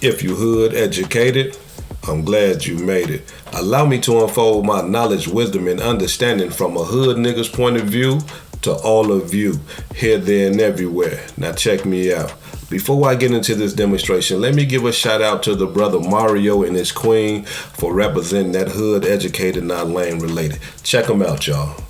If you hood educated, I'm glad you made it. Allow me to unfold my knowledge, wisdom, and understanding from a hood nigga's point of view to all of you, here, there, and everywhere. Now check me out. Before I get into this demonstration, let me give a shout out to the brother Mario and his queen for representing that hood educated, not lame related. Check them out, y'all.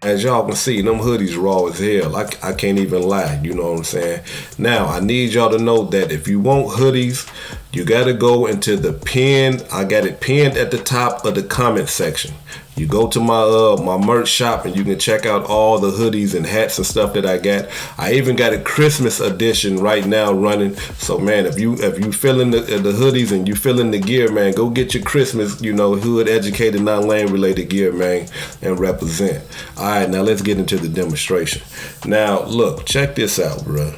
As y'all can see, them hoodies raw as hell. I can't even lie, you know what I'm saying? Now, I need y'all to know that if you want hoodies, you gotta go into the pinned, I got it pinned at the top of the comment section. You go to my merch shop and you can check out all the hoodies and hats and stuff that I got. I even got a Christmas edition right now running. So man, if you feeling the hoodies and you feeling the gear, man, go get your Christmas, hood educated, not lame related gear, man, and represent. All right, now let's get into the demonstration. Now look, check this out, bro.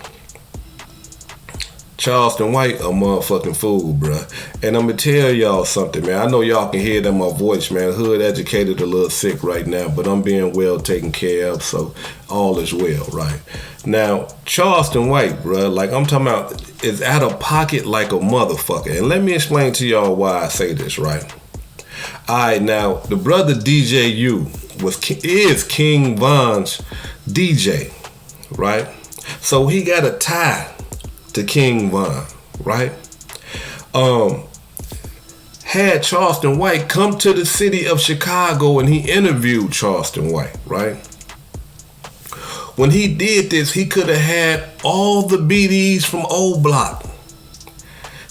Charleston White a motherfucking fool, bruh. And I'm gonna tell y'all something, man. I know y'all can hear it in my voice, man. Hood educated, a little sick right now, but I'm being well taken care of, so all is well, right? Now, Charleston White, bruh, like I'm talking about, is out of pocket like a motherfucker. And let me explain to y'all why I say this, right? Alright, now, the brother DJU is King Von's DJ, right? So he got a tie to King Von, right? Had Charleston White come to the city of Chicago and he interviewed Charleston White, right? When he did this, he could have had all the BDs from Old Block.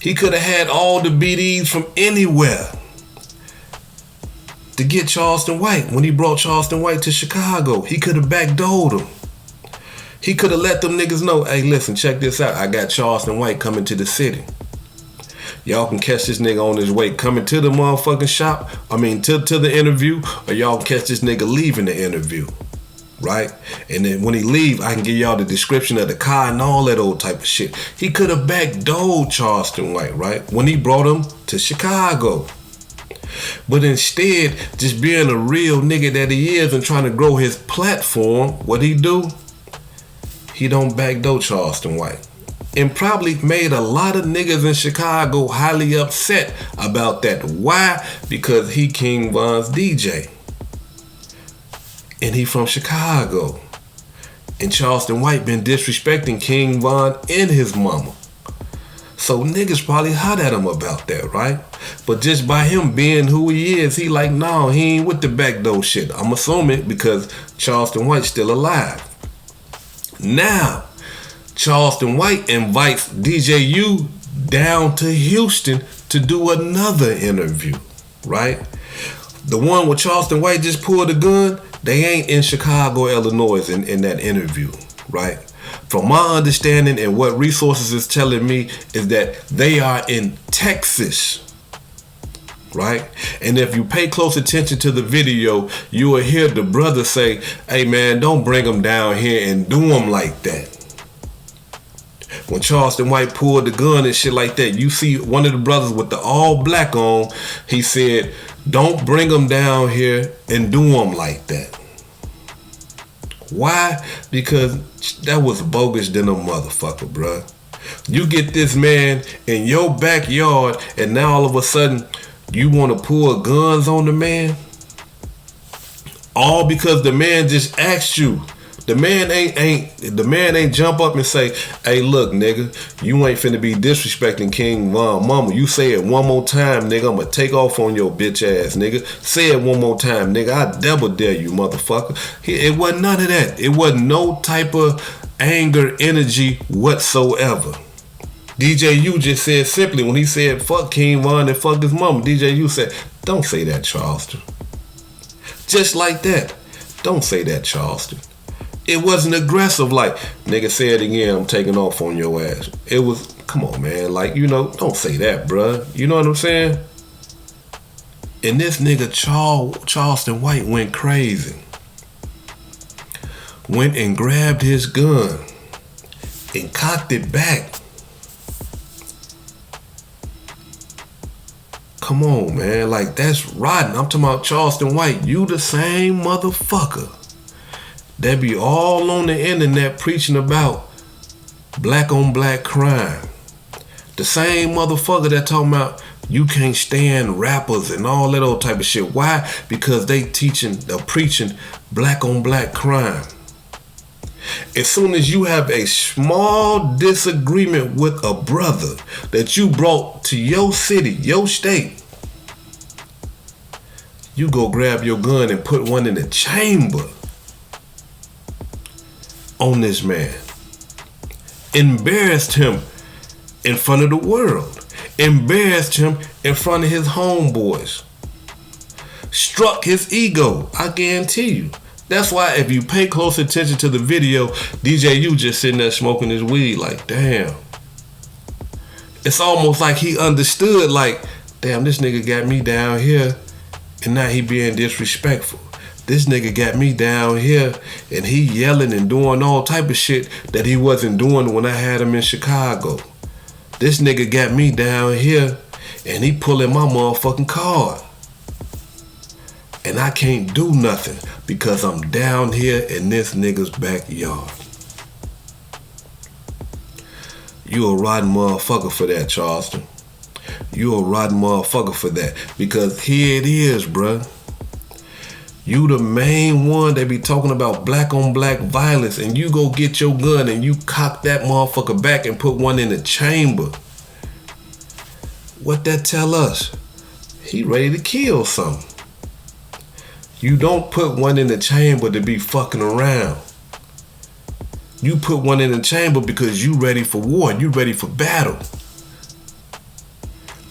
He could have had all the BDs from anywhere to get Charleston White. When he brought Charleston White to Chicago, he could have backdoored him. He could have let them niggas know, hey, listen, check this out. I got Charleston White coming to the city. Y'all can catch this nigga on his way coming to the motherfucking shop. I mean, to the interview, or y'all can catch this nigga leaving the interview, right? And then when he leave, I can give y'all the description of the car and all that old type of shit. He could have backdoored Charleston White, right? When he brought him to Chicago. But instead, just being a real nigga that he is and trying to grow his platform, what he do? He don't backdoor Charleston White. And probably made a lot of niggas in Chicago highly upset about that. Why? Because he King Von's DJ. And he from Chicago. And Charleston White been disrespecting King Von and his mama. So niggas probably hot at him about that, right? But just by him being who he is, he like, no, he ain't with the backdoor shit. I'm assuming because Charleston White's still alive. Now, Charleston White invites DJU down to Houston to do another interview, right? The one where Charleston White just pulled a gun, they ain't in Chicago, Illinois in that interview, right? From my understanding and what resources is telling me is that they are in Texas, right? And if you pay close attention to the video, you will hear the brother say, hey man, don't bring them down here and do them like that. When Charleston White pulled the gun and shit like that, you see one of the brothers with the all black on, he said, don't bring them down here and do them like that. Why? Because that was bogus than a motherfucker, bruh. You get this man in your backyard and now all of a sudden you want to pull guns on the man? All because the man just asked you. The man ain't jump up and say, hey look nigga, you ain't finna be disrespecting King Von mama. You say it one more time, nigga, I'ma take off on your bitch ass, nigga. Say it one more time, nigga, I double dare you, motherfucker. It wasn't none of that. It wasn't no type of anger energy whatsoever. DJU just said simply, when he said fuck King Von and fuck his mama, DJU said, don't say that, Charleston. Just like that. Don't say that, Charleston. It wasn't aggressive like, nigga, say it again, I'm taking off on your ass. It was, come on, man, like, don't say that, bruh. You know what I'm saying? And this nigga Charleston White went crazy. Went and grabbed his gun and cocked it back. Come on, man. Like, that's rotten. I'm talking about Charleston White. You the same motherfucker that be all on the internet preaching about black on black crime. The same motherfucker that talking about you can't stand rappers and all that old type of shit. Why? Because they preaching black on black crime. As soon as you have a small disagreement with a brother that you brought to your city, your state, you go grab your gun and put one in the chamber on this man. Embarrassed him in front of the world. Embarrassed him in front of his homeboys. Struck his ego, I guarantee you. That's why if you pay close attention to the video, DJ U just sitting there smoking his weed like, damn. It's almost like he understood, like, damn, this nigga got me down here and now he being disrespectful. This nigga got me down here and he yelling and doing all type of shit that he wasn't doing when I had him in Chicago. This nigga got me down here and he pulling my motherfucking card. And I can't do nothing because I'm down here in this nigga's backyard. You a rotten motherfucker for that, Charleston. You a rotten motherfucker for that. Because here it is, bruh. You the main one that be talking about black on black violence, and you go get your gun and you cock that motherfucker back and put one in the chamber. What that tell us? He ready to kill something. You don't put one in the chamber to be fucking around. You put one in the chamber because you ready for war. You ready for battle.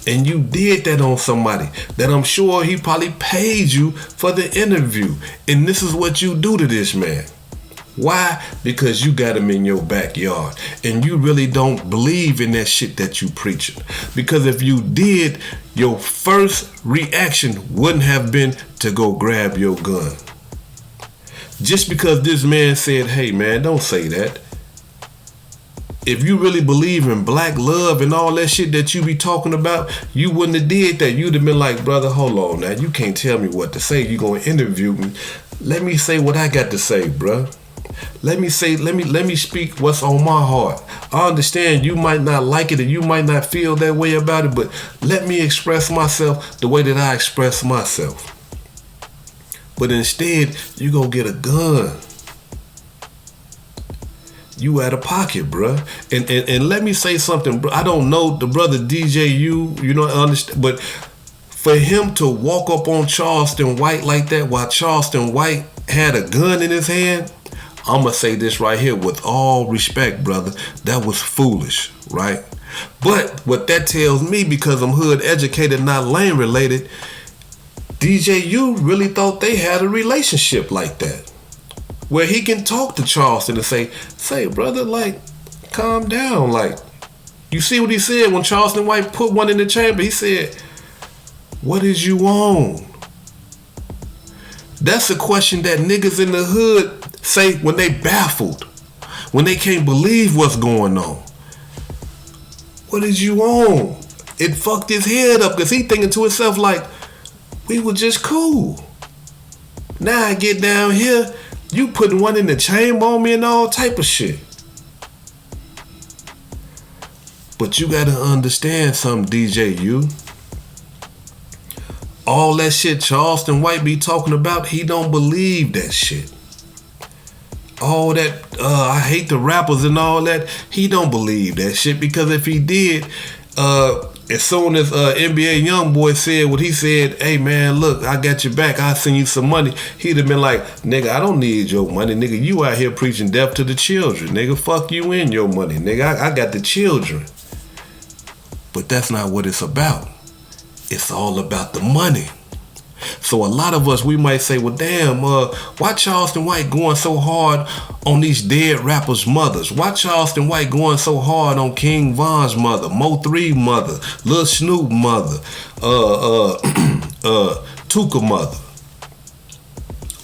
And you did that on somebody that I'm sure he probably paid you for the interview. And this is what you do to this man. Why? Because you got him in your backyard. And you really don't believe in that shit that you preaching. Because if you did, your first reaction wouldn't have been to go grab your gun. Just because this man said, hey man, don't say that. If you really believe in black love and all that shit that you be talking about, you wouldn't have did that. You'd have been like, brother, hold on now. You can't tell me what to say. You gonna interview me. Let me say what I got to say, bruh. Let me speak what's on my heart. I understand you might not like it and you might not feel that way about it, but let me express myself the way that I express myself. But instead, you go get a gun. You out of pocket, bruh. And let me say something, bro. I don't know the brother DJ U, you know, understand, but for him to walk up on Charleston White like that while Charleston White had a gun in his hand, I'm going to say this right here with all respect, brother. That was foolish, right? But what that tells me, because I'm hood educated, not lane related, DJ U really thought they had a relationship like that, where he can talk to Charleston and say, brother, like, calm down. Like, you see what he said when Charleston White put one in the chamber? He said, what is you on? That's a question that niggas in the hood say when they baffled, when they can't believe what's going on. What is you on? It fucked his head up because he thinking to himself like, we were just cool. Now I get down here, you putting one in the chamber on me and all type of shit. But you gotta understand something, DJ U. All that shit Charleston White be talking about, he don't believe that shit. All that, I hate the rappers and all that, he don't believe that shit, because if he did, as soon as NBA Youngboy said what he said, hey man, look, I got your back, I'll send you some money, he'd have been like, nigga, I don't need your money, nigga, you out here preaching death to the children, nigga, fuck you and your money, nigga, I got the children. But that's not what it's about. It's all about the money. So a lot of us, we might say, well, damn, why Charleston White going so hard on these dead rappers' mothers? Why Charleston White going so hard on King Von's mother, Mo3 mother, Lil Snoop mother, Tooka mother?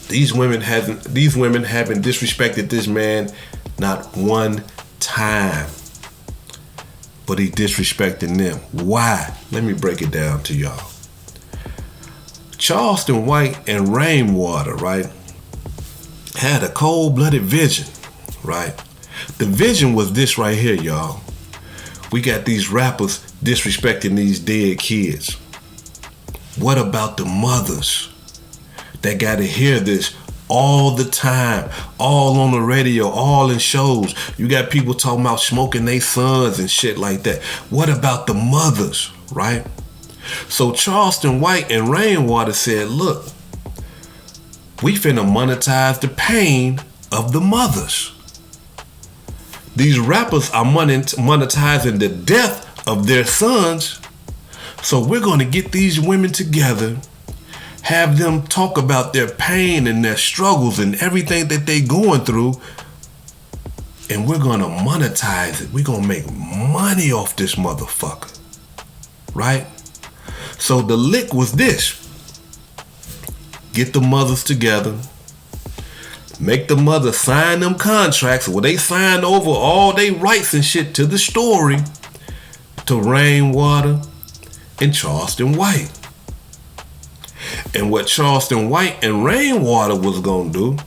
These women haven't disrespected this man not one time. But he disrespecting them. Why? Let me break it down to y'all. Charleston White and Rainwater, right, had a cold-blooded vision, right? The vision was this right here, y'all. We got these rappers disrespecting these dead kids. What about the mothers that got to hear this all the time, all on the radio, all in shows? You got people talking about smoking their sons and shit like that. What about the mothers, right? So Charleston White and Rainwater said, look, we finna monetize the pain of the mothers. These rappers are monetizing the death of their sons. So we're gonna get these women together, have them talk about their pain and their struggles and everything that they going through, and we're gonna monetize it. We're gonna make money off this motherfucker, right? So the lick was this: get the mothers together, make the mothers sign them contracts where they sign over all their rights and shit to the story, to Rainwater and Charleston White. And what Charleston White and Rainwater was gonna do,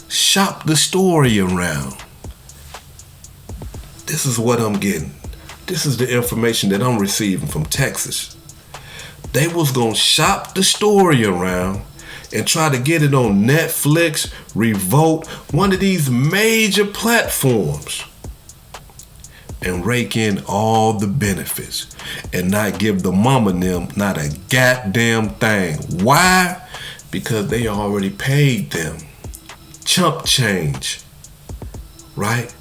shop the story around. This is what I'm getting. This is the information that I'm receiving from Texas. They was gonna shop the story around and try to get it on Netflix, Revolt, one of these major platforms, and rake in all the benefits and not give the mama and them not a goddamn thing. Why? Because they already paid them chump change, right?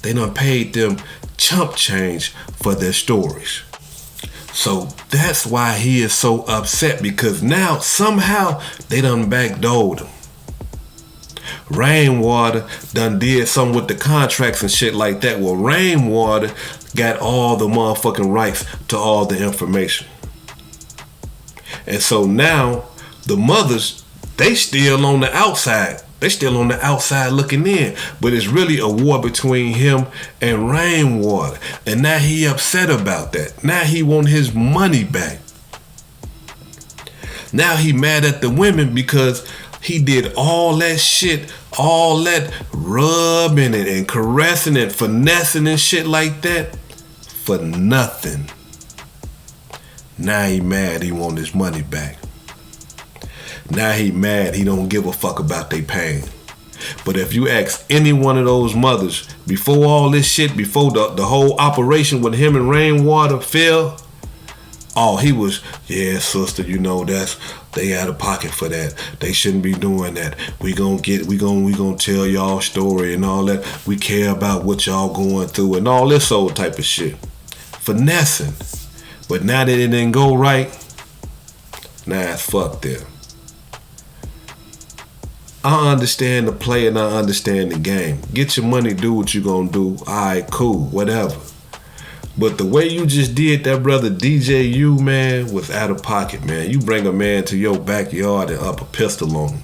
They done paid them chump change for their stories. So that's why he is so upset, because now somehow they done backdoored him. Rainwater done did something with the contracts and shit like that. Well, Rainwater got all the motherfucking rights to all the information. And so now the mothers, they still on the outside. They still on the outside looking in. But it's really a war between him and Rainwater. And now he upset about that. Now he want his money back. Now he mad at the women because he did all that shit, all that rubbing and caressing and finessing and shit like that for nothing. Now he mad, he want his money back. Now he mad, he don't give a fuck about their pain. But if you ask any one of those mothers, before all this shit, before the whole operation with him and Rainwater fell, oh, he was, yeah, sister, you know, they out of pocket for that. They shouldn't be doing that. We gonna tell y'all story and all that. We care about what y'all going through and all this old type of shit. Finessing. But now that it didn't go right, now it's fucked there. I understand the play and I understand the game. Get your money, do what you gonna do. Alright, cool, whatever. But the way you just did that, brother DJU, man, was out of pocket, man. You bring a man to your backyard and up a pistol on him.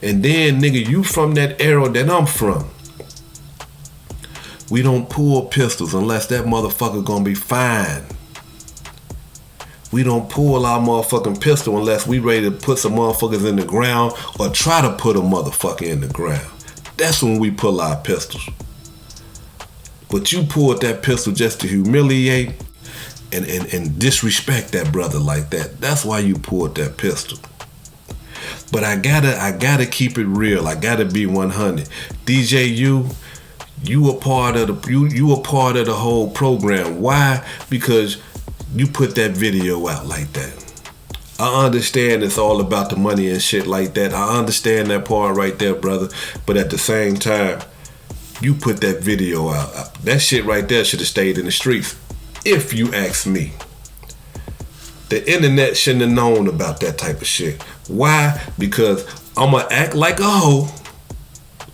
And then, nigga, you from that era that I'm from. We don't pull pistols unless that motherfucker gonna be fine. We don't pull our motherfucking pistol unless we ready to put some motherfuckers in the ground or try to put a motherfucker in the ground. That's when we pull our pistols. But you pulled that pistol just to humiliate and disrespect that brother like that. That's why you pulled that pistol. But I gotta keep it real. I gotta be 100. DJU, you a part of the whole program. Why? Because you put that video out like that. I understand it's all about the money and shit like that. I understand that part right there, brother. But at the same time, you put that video out. That shit right there should have stayed in the streets, if you ask me. The internet shouldn't have known about that type of shit. Why? Because I'ma act like a hoe.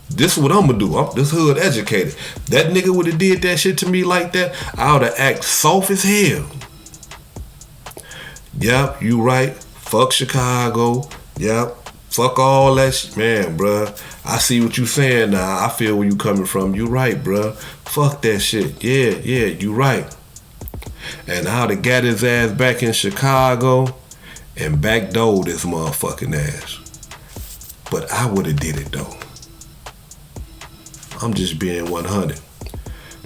This is what I'ma do. I'm this hood educated. That nigga would have did that shit to me like that, I would have act soft as hell. Yep, you right. Fuck Chicago. Yep. Fuck all that shit. Man, bruh. I see what you saying now. I feel where you coming from. You right, bruh. Fuck that shit. Yeah, you right. And I would have got his ass back in Chicago and backdoored this motherfucking ass. But I would have did it though. I'm just being 100.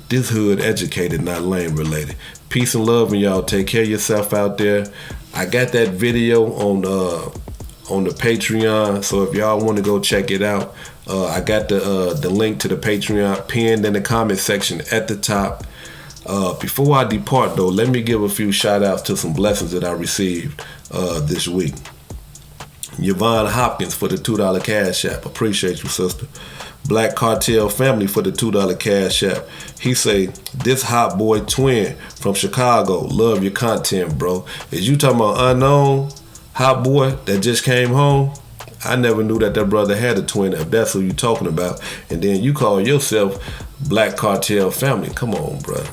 This hood educated, not lame related. Peace and love, and y'all take care of yourself out there. I got that video on the Patreon, so if y'all want to go check it out, I got the link to the Patreon pinned in the comment section at the top. Before I depart though, let me give a few shout outs to some blessings that I received this week. Yvonne Hopkins for the $2 cash app. Appreciate you, sister. Black Cartel Family for the $2 cash app. He say, this hot boy twin from Chicago. Love your content, bro. Is you talking about unknown hot boy that just came home? I never knew that brother had a twin, if that's who you talking about. And then you call yourself Black Cartel Family. Come on, bro.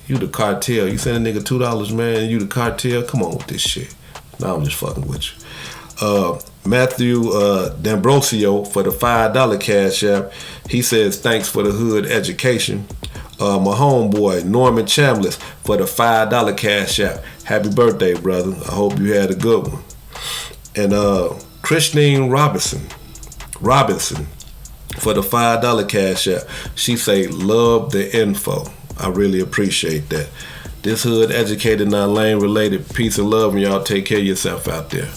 You the cartel. You send a nigga $2, man, you the cartel? Come on with this shit. Nah, I'm just fucking with you. Matthew D'Ambrosio for the $5 cash app. He says, thanks for the hood education. My homeboy, Norman Chambliss for the $5 cash app. Happy birthday, brother. I hope you had a good one. And Christine Robinson for the $5 cash app. She say, love the info. I really appreciate that. This hood educated, not lane related. Peace and love, and y'all take care of yourself out there.